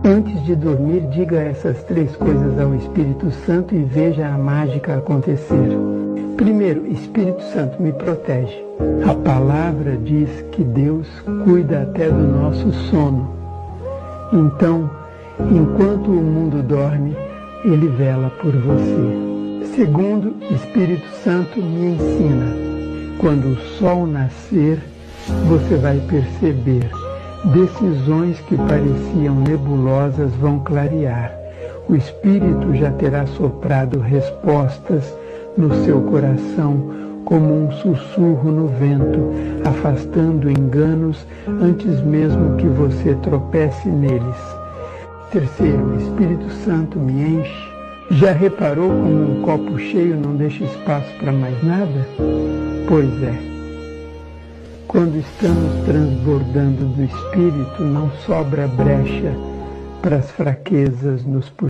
Antes de dormir, diga essas 3 coisas ao Espírito Santo e veja a mágica acontecer. Primeiro, Espírito Santo, me protege. A palavra diz que Deus cuida até do nosso sono. Então, enquanto o mundo dorme, Ele vela por você. Segundo, Espírito Santo, me ensina. Quando o sol nascer, você vai perceber. Decisões que pareciam nebulosas vão clarear. O Espírito já terá soprado respostas no seu coração como um sussurro no vento, afastando enganos antes mesmo que você tropece neles. Terceiro, o Espírito Santo me enche. Já reparou como um copo cheio não deixa espaço para mais nada? Pois é. Quando estamos transbordando do Espírito, não sobra brecha para as fraquezas nos puxarem.